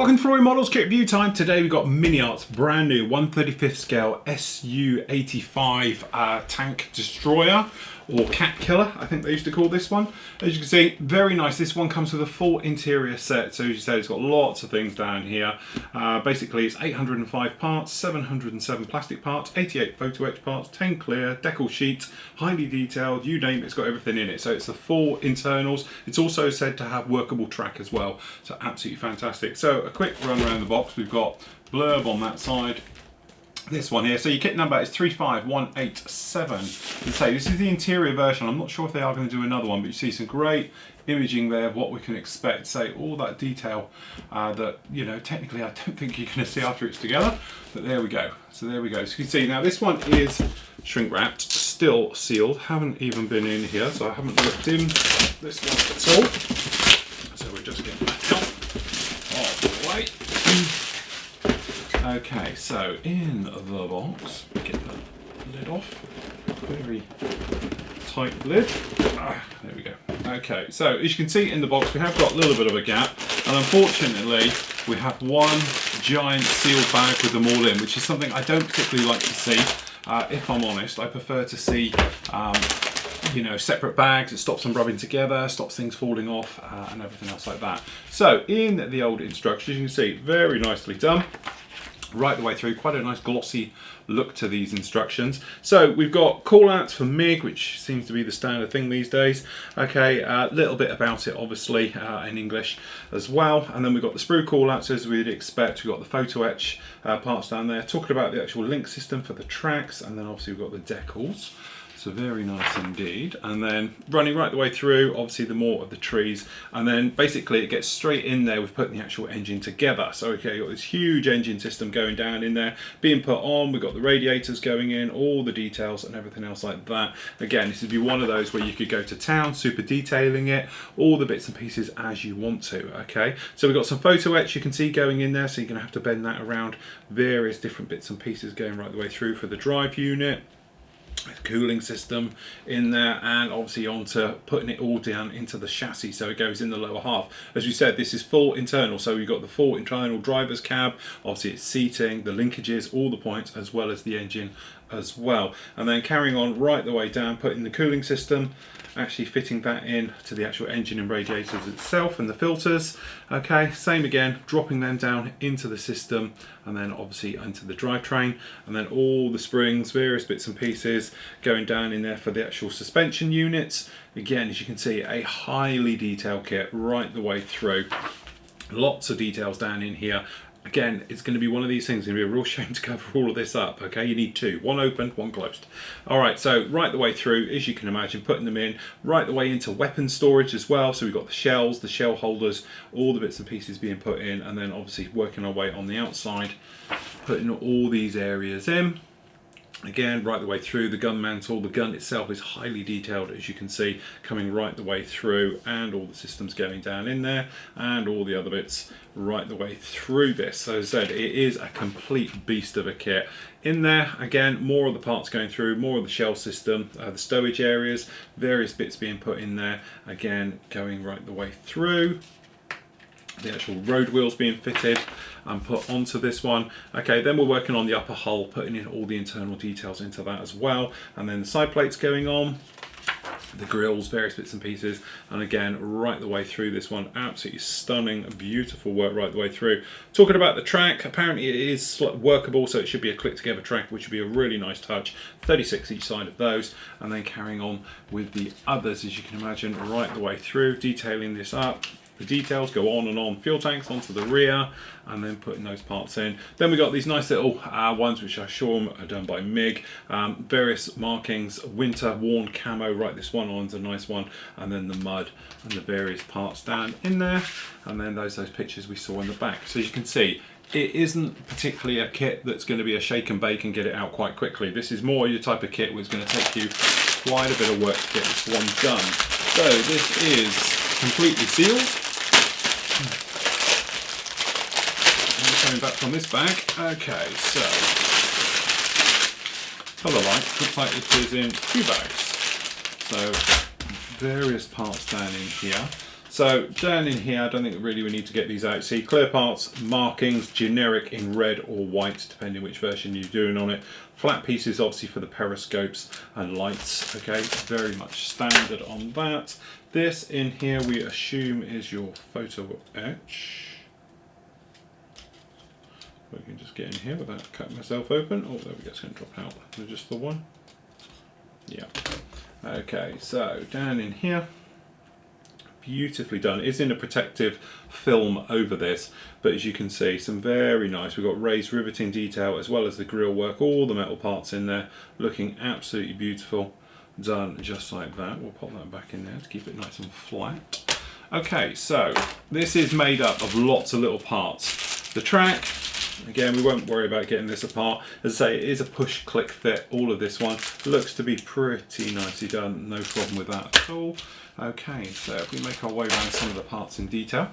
Welcome to Roy Models Kit Review Time. Today we've got MiniArt's brand new 1/35 scale SU-85 tank destroyer, or cat killer, I think they used to call this one. As you can see, very nice. This one comes with a full interior set. So as you said, it's got lots of things down here. Basically, it's 805 parts, 707 plastic parts, 88 photo etch parts, 10 clear, decal sheets, highly detailed, you name it, it's got everything in it. So it's the full internals. It's also said to have workable track as well. So absolutely fantastic. So a quick run around the box. We've got blurb on that side. This one here, so your kit number is 35187. And say this is the interior version. I'm not sure if they are going to do another one, but you see some great imaging there of what we can expect. Say all that detail that, you know, technically I don't think you're going to see after it's together, but there we go. So there we go. So you can see now this one is shrink wrapped, still sealed, haven't even been in here, so I haven't looked in this one at all. So we're just getting that out of the way. Okay, so in the box, get the lid off, very tight lid, there we go. Okay, so as you can see in the box we have got a little bit of a gap, and unfortunately we have one giant sealed bag with them all in, which is something I don't particularly like to see, if I'm honest. I prefer to see you know, separate bags. It stops them rubbing together, stops things falling off, and everything else like that. So in the old instructions, you can see very nicely done right the way through. Quite a nice glossy look to these instructions. So we've got call outs for MIG, which seems to be the standard thing these days. Okay, a little bit about it obviously in English as well, and then we've got the sprue call outs as we'd expect. We've got the photo etch parts down there, talking about the actual link system for the tracks, and then obviously we've got the decals. So very nice indeed. And then running right the way through, obviously the more of the trees, and then basically it gets straight in there with putting the actual engine together. So okay, you've got this huge engine system going down in there, being put on. We've got the radiators going in, all the details and everything else like that. Again, this would be one of those where you could go to town, super detailing it, all the bits and pieces as you want to. Okay, so we've got some photo etch you can see going in there, so you're gonna have to bend that around, various different bits and pieces going right the way through for the drive unit, cooling system in there, and obviously onto putting it all down into the chassis so it goes in the lower half. As we said, this is full internal, so you've got the full internal driver's cab, obviously it's seating, the linkages, all the points, as well as the engine as well. And then carrying on right the way down, putting the cooling system, actually fitting that in to the actual engine and radiators itself and the filters. Okay, same again, dropping them down into the system, and then obviously into the drivetrain, and then all the springs, various bits and pieces going down in there for the actual suspension units. Again, as you can see, a highly detailed kit right the way through. Lots of details down in here. Again, it's going to be one of these things, it's going to be a real shame to cover all of this up, okay? You need two, one open, one closed. All right, so right the way through, as you can imagine, putting them in, right the way into weapon storage as well. So we've got the shells, the shell holders, all the bits and pieces being put in, and then obviously working our way on the outside, putting all these areas in. Again, right the way through, the gun mantle, the gun itself is highly detailed, as you can see, coming right the way through, and all the systems going down in there, and all the other bits right the way through this. So as I said, it is a complete beast of a kit. In there, again, more of the parts going through, more of the shell system, the stowage areas, various bits being put in there, again, going right the way through. The actual road wheels being fitted and put onto this one. Okay, then we're working on the upper hull, putting in all the internal details into that as well, and then the side plates going on, the grills, various bits and pieces, and again right the way through this one. Absolutely stunning, beautiful work right the way through. Talking about the track, apparently it is workable, so it should be a click together track, which would be a really nice touch. 36 each side of those, and then carrying on with the others, as you can imagine, right the way through, detailing this up. The details go on and on, fuel tanks onto the rear, and then putting those parts in. Then we got these nice little ones, which I'm sure are done by MIG. Various markings, winter worn camo, right, this one on's a nice one, and then the mud and the various parts down in there, and then those pictures we saw in the back. So as you can see, it isn't particularly a kit that's going to be a shake and bake and get it out quite quickly. This is more your type of kit where it's going to take you quite a bit of work to get this one done. So this is completely sealed. Coming back from this bag. Okay, so colour light looks like it is in two bags. So various parts down in here. So down in here, I don't think really we need to get these out. See, clear parts, markings, generic in red or white, depending which version you're doing on it. Flat pieces obviously for the periscopes and lights, okay, very much standard on that. This in here we assume is your photo etch. We can just get in here without cutting myself open. Oh, there we go, it's going to drop out. Just the one. Yeah. Okay, so down in here, beautifully done. It's in a protective film over this, but as you can see, some very nice. We've got raised riveting detail as well as the grille work, all the metal parts in there, looking absolutely beautiful. Done just like that. We'll pop that back in there to keep it nice and flat. Okay, so this is made up of lots of little parts. The track, again, we won't worry about getting this apart. As I say, it is a push click fit, all of this one. Looks to be pretty nicely done, no problem with that at all. Okay, so if we make our way around some of the parts in detail.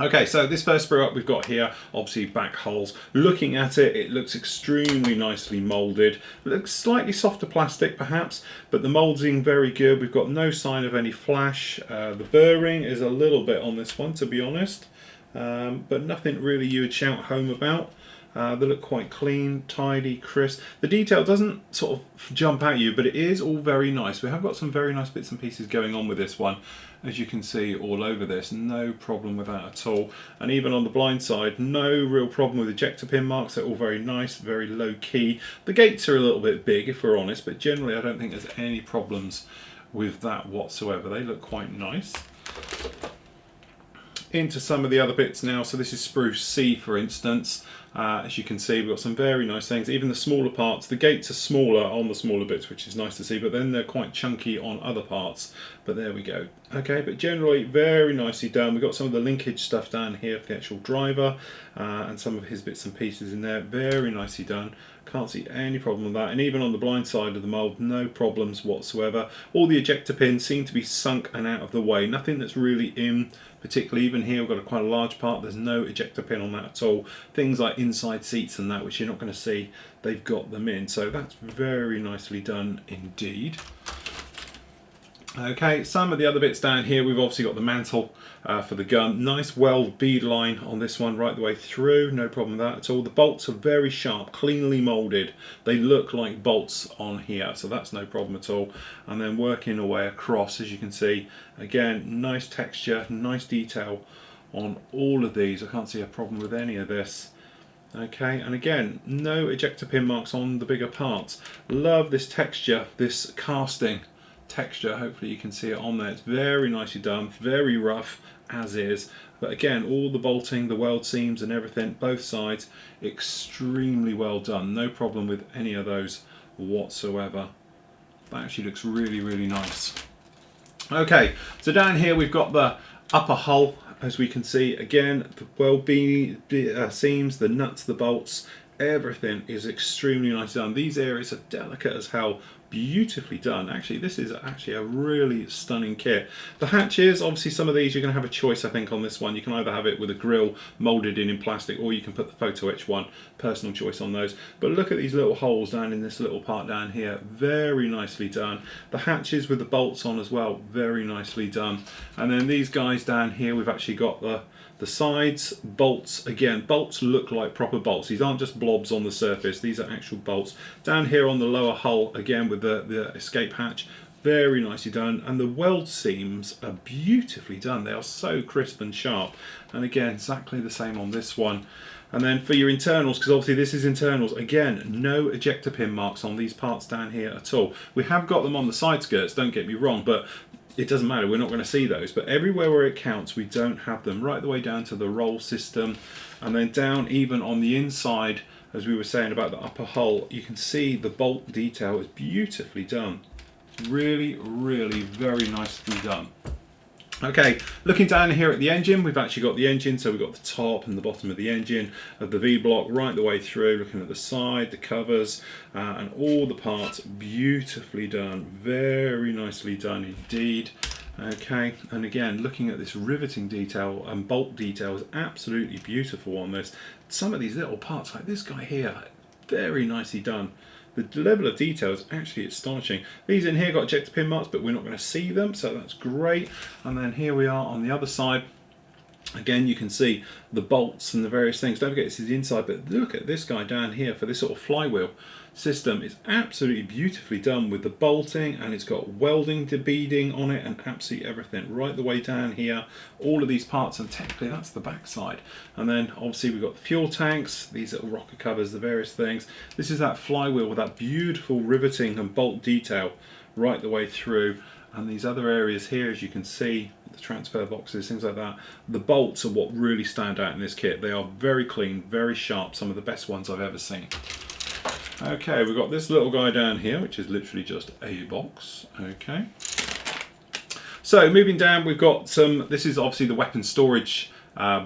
Okay, so this first sprue up we've got here, obviously back holes. Looking at it, it looks extremely nicely moulded. It looks slightly softer plastic perhaps, but the moulding very good. We've got no sign of any flash. The burring is a little bit on this one, to be honest. But nothing really you would shout home about. They look quite clean, tidy, crisp. The detail doesn't sort of jump at you, but it is all very nice. We have got some very nice bits and pieces going on with this one, as you can see all over this. No problem with that at all. And even on the blind side, no real problem with ejector pin marks. They're all very nice, very low key. The gates are a little bit big, if we're honest, but generally I don't think there's any problems with that whatsoever. They look quite nice. Into some of the other bits now. So this is sprue C, for instance. As you can see, we've got some very nice things. Even the smaller parts, the gates are smaller on the smaller bits, which is nice to see, but then they're quite chunky on other parts. But there we go. Okay, but generally very nicely done. We've got some of the linkage stuff down here for the actual driver, and some of his bits and pieces in there. Very nicely done. Can't see any problem with that. And even on the blind side of the mould, no problems whatsoever. All the ejector pins seem to be sunk and out of the way. Nothing that's really in, particularly even here we've got quite a large part. There's no ejector pin on that at all. Things like inside seats and that, which you're not going to see, they've got them in. So that's very nicely done indeed. Okay, some of the other bits down here, we've obviously got the mantle for the gun. Nice weld bead line on this one right the way through, no problem with that at all. The bolts are very sharp, cleanly moulded. They look like bolts on here, so that's no problem at all. And then working our way across, as you can see, again, nice texture, nice detail on all of these. I can't see a problem with any of this. Okay, and again, no ejector pin marks on the bigger parts. Love this texture, this casting texture. Hopefully you can see it on there. It's very nicely done, very rough as is, but again, all the bolting, the weld seams and everything, both sides, extremely well done. No problem with any of those whatsoever. That actually looks really, really nice. Okay, so down here we've got the upper hull, as we can see. Again, the weld seams, the nuts, the bolts, everything is extremely nice done. These areas are delicate as hell, beautifully done. Actually, this is actually a really stunning kit. The hatches, obviously some of these you're going to have a choice, I think, on this one. You can either have it with a grill molded in plastic, or you can put the photo etch one, personal choice on those. But look at these little holes down in this little part down here, very nicely done. The hatches with the bolts on as well, very nicely done. And then these guys down here, we've actually got the sides, bolts. Again, bolts look like proper bolts. These aren't just blobs on the surface, these are actual bolts. Down here on the lower hull, again with the escape hatch, very nicely done. And the weld seams are beautifully done. They are so crisp and sharp. And again, exactly the same on this one. And then for your internals, because obviously this is internals, again, no ejector pin marks on these parts down here at all. We have got them on the side skirts, don't get me wrong, but it doesn't matter, we're not going to see those, but everywhere where it counts we don't have them, right the way down to the roll system. And then down even on the inside, as we were saying about the upper hull, you can see the bolt detail is beautifully done. Really, really very nicely done. Okay, looking down here at the engine, we've actually got the engine, so we've got the top and the bottom of the engine of the V-block right the way through, looking at the side, the covers, and all the parts, beautifully done, very nicely done indeed. Okay, and again, looking at this riveting detail and bolt detail is absolutely beautiful on this. Some of these little parts, like this guy here, very nicely done. the level of detail is actually astonishing. These in here got ejector pin marks, but we're not going to see them, so that's great. And then here we are on the other side. Again, you can see the bolts and the various things. Don't forget this is the inside, but look at this guy down here for this sort of flywheel system. It's absolutely beautifully done with the bolting, and it's got welding to beading on it and absolutely everything right the way down here. All of these parts, and technically that's the back side. And then obviously we've got the fuel tanks, these little rocker covers, the various things. This is that flywheel with that beautiful riveting and bolt detail right the way through. And these other areas here, as you can see, the transfer boxes, things like that, the bolts are what really stand out in this kit. They are very clean, very sharp, some of the best ones I've ever seen. Okay, we've got this little guy down here, which is literally just a box. Okay. So moving down, we've got some, this is obviously the weapon storage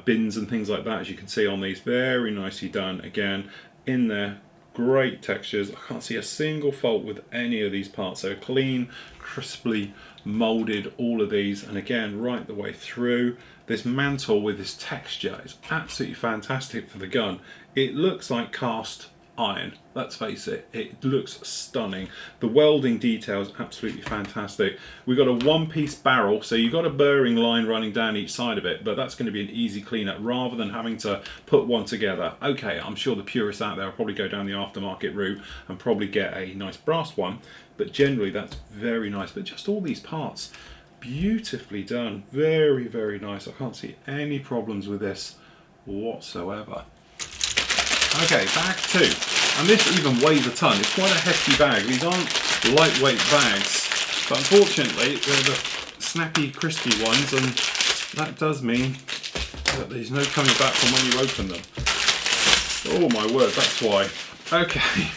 bins and things like that, as you can see on these. Very nicely done, again, in there. Great textures. I can't see a single fault with any of these parts. So clean, crisply molded, all of these, and again right the way through. This mantle with this texture is absolutely fantastic for the gun. It looks like cast iron, let's face it. It looks stunning. The welding detail is absolutely fantastic. We've got a one-piece barrel, so you've got a burring line running down each side of it, but that's going to be an easy cleanup rather than having to put one together. Okay, I'm sure the purists out there will probably go down the aftermarket route and probably get a nice brass one, but generally that's very nice. But just all these parts, beautifully done. Very, very nice. I can't see any problems with this whatsoever. Okay, bag 2, and this even weighs a ton. It's quite a hefty bag. These aren't lightweight bags, but unfortunately they're the snappy, crispy ones, and that does mean that there's no coming back from when you open them. Oh my word, that's why. Okay,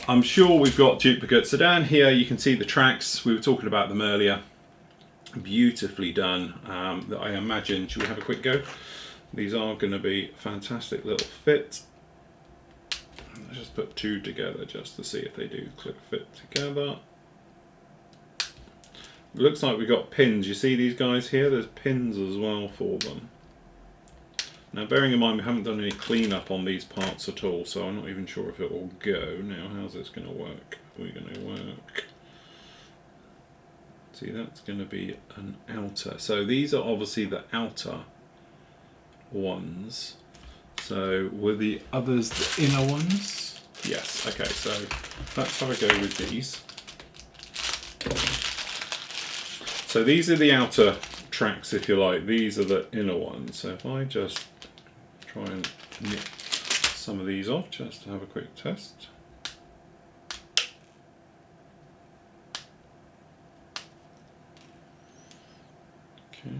I'm sure we've got duplicates. So down here you can see the tracks. We were talking about them earlier. Beautifully done. That I imagine, should we have a quick go? These are going to be fantastic little fit. Let's just put 2 together just to see if they do click fit together. It looks like we've got pins. You see these guys here? There's pins as well for them. Now bearing in mind we haven't done any cleanup on these parts at all, so I'm not even sure if it will go. Now how's this going to work? Are we going to work? See, that's going to be an outer. So these are obviously the outer ones. So were the others the inner ones? Yes. Okay, so let's have a go with these. So these are the outer tracks, if you like. These are the inner ones. So if I just try and nip some of these off just to have a quick test. Okay.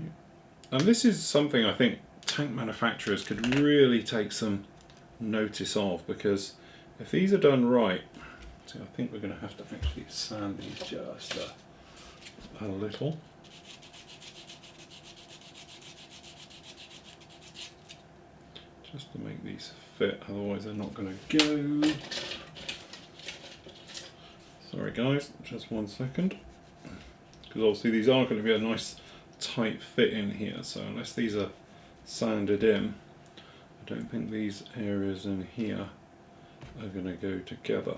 And this is something I think tank manufacturers could really take some notice of, because if these are done right, so I think we're going to have to actually sand these just a little. Just to make these fit, otherwise they're not going to go. Sorry guys, just 1 second. Because obviously these are going to be a nice tight fit in here, so unless these are sanded in, I don't think these areas in here are going to go together.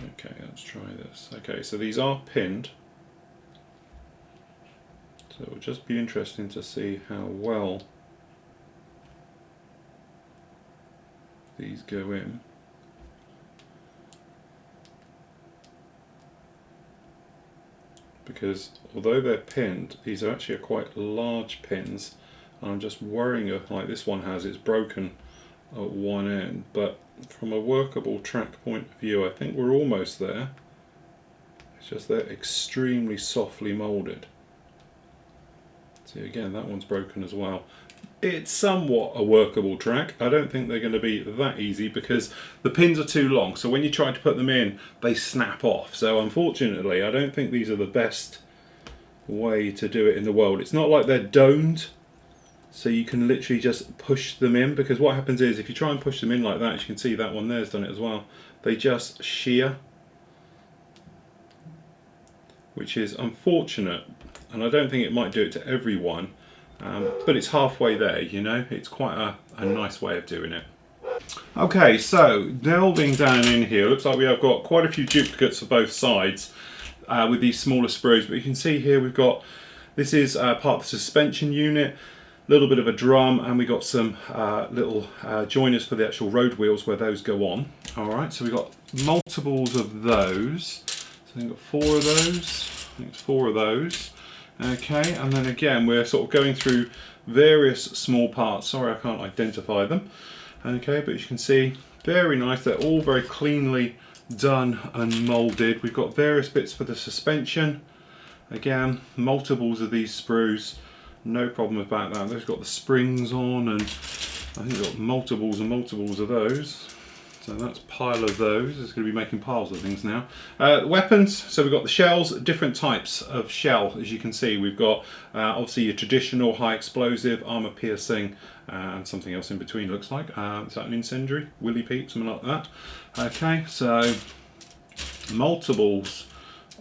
Okay, let's try this. Okay, so these are pinned, so it will just be interesting to see how well these go in. Because although they're pinned, these are actually quite large pins, and I'm just worrying, like this one has, it's broken at one end, but from a workable track point of view I think we're almost there. It's just they're extremely softly moulded. See, again, that one's broken as well. It's somewhat a workable track. I don't think they're going to be that easy because the pins are too long, so when you try to put them in they snap off. So unfortunately I don't think these are the best way to do it in the world. It's not like they're domed, so you can literally just push them in, because what happens is if you try and push them in like that, as you can see that one there's done it as well, they just shear, which is unfortunate, and I don't think it might do it to everyone. but it's halfway there, you know. It's quite a nice way of doing it. Okay, so delving down in here, looks like we have got quite a few duplicates for both sides with these smaller sprues, but you can see here we've got, this is part of the suspension unit, a little bit of a drum, and we got some little joiners for the actual road wheels where those go on. Alright, so we've got multiples of those. So we've got 4 of those, I think it's 4 of those. Okay, and then again we're sort of going through various small parts. Sorry I can't identify them. Okay, but as you can see, very nice. They're all very cleanly done and moulded. We've got various bits for the suspension. Again, multiples of these sprues, no problem about that. They've got the springs on, and I think we've got multiples and multiples of those. So that's a pile of those. It's going to be making piles of things now. Weapons, so we've got the shells, different types of shell. As you can see, we've got obviously your traditional high explosive, armor piercing, and something else in between, looks like. Is that an incendiary? Willy Pete, something like that. Okay, so multiples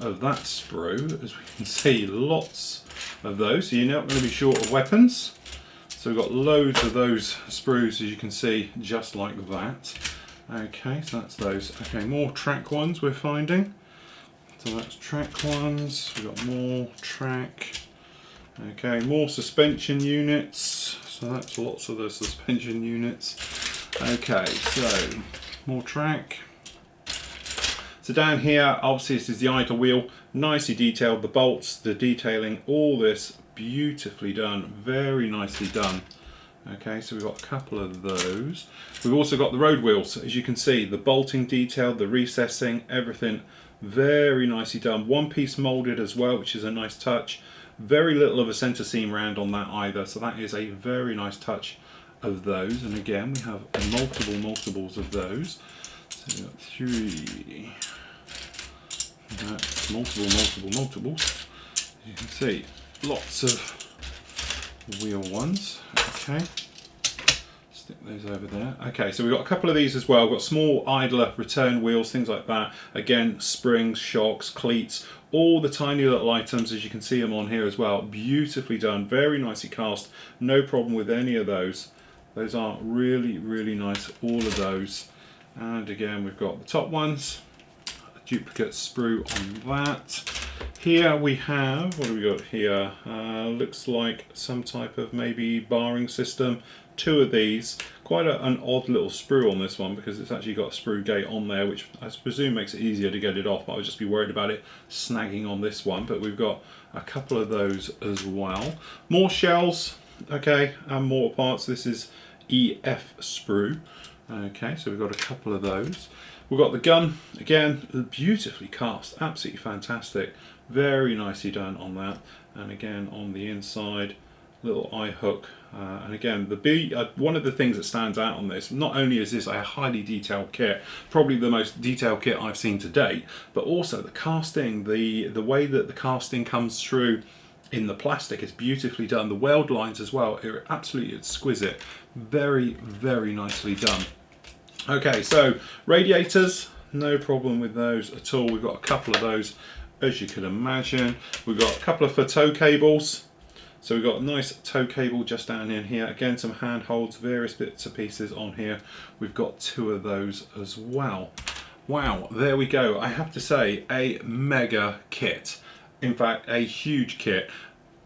of that sprue. As we can see, lots of those. So you're not going to be short of weapons. So we've got loads of those sprues, as you can see, just like that. Okay, so that's those. Okay, more track ones we're finding. So that's track ones. We've got more track. Okay, more suspension units. So that's lots of the suspension units. Okay, so more track. So down here, obviously this is the idler wheel. Nicely detailed, the bolts, the detailing, all this beautifully done. Very nicely done. Okay, so we've got a couple of those. We've also got the road wheels. As you can see, the bolting detail, the recessing, everything very nicely done. One piece molded as well, which is a nice touch. Very little of a center seam round on that either, so that is a very nice touch of those. And again, we have multiples of those. So we've got 3. That's multiples. As you can see, lots of wheel ones. Okay, stick those over there. Okay, so we've got a couple of these as well. We've got small idler return wheels, things like that. Again, springs, shocks, cleats, all the tiny little items, as you can see them on here as well. Beautifully done, very nicely cast. No problem with any of those. Those are really, really nice, all of those. And again, we've got the top ones, a duplicate sprue on that. Here we have, what do we got here? Looks like some type of maybe barring system. 2 of these. Quite an odd little sprue on this one because it's actually got a sprue gate on there, which I presume makes it easier to get it off, but I would just be worried about it snagging on this one. But we've got a couple of those as well. More shells, okay, and more parts. This is EF sprue. Okay, so we've got a couple of those. We've got the gun, again, beautifully cast, absolutely fantastic. Very nicely done on that. And again, on the inside, little eye hook. And again, one of the things that stands out on this, not only is this a highly detailed kit, probably the most detailed kit I've seen to date, but also the casting, the way that the casting comes through in the plastic is beautifully done. The weld lines as well are absolutely exquisite. Very, very nicely done. Okay, so radiators, no problem with those at all. We've got a couple of those, as you can imagine. We've got a couple of for tow cables. So we've got a nice tow cable just down in here. Again, some handholds, various bits and pieces on here. We've got 2 of those as well. Wow, there we go. I have to say, a mega kit. In fact, a huge kit.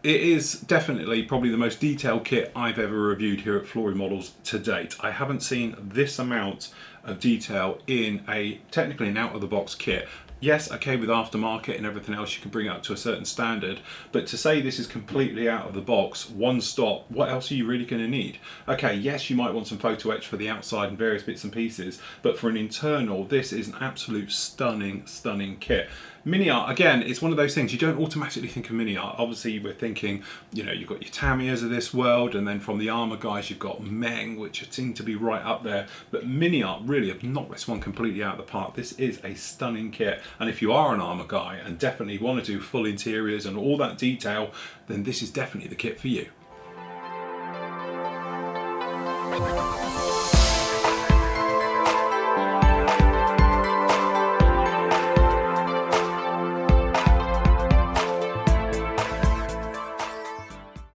It is definitely probably the most detailed kit I've ever reviewed here at Flory Models to date. I haven't seen this amount of detail in a technically an out-of-the-box kit. Yes, okay, with aftermarket and everything else, you can bring it up to a certain standard, but to say this is completely out of the box, one stop, what else are you really going to need? Okay, yes, you might want some photo etch for the outside and various bits and pieces, but for an internal, this is an absolute stunning, stunning kit. MiniArt, again, it's one of those things, you don't automatically think of MiniArt. Obviously, we're thinking, you know, you've got your Tamiyas of this world, and then from the armor guys, you've got Meng, which seem to be right up there. But MiniArt really have knocked this one completely out of the park. This is a stunning kit. And if you are an armor guy and definitely want to do full interiors and all that detail, then this is definitely the kit for you.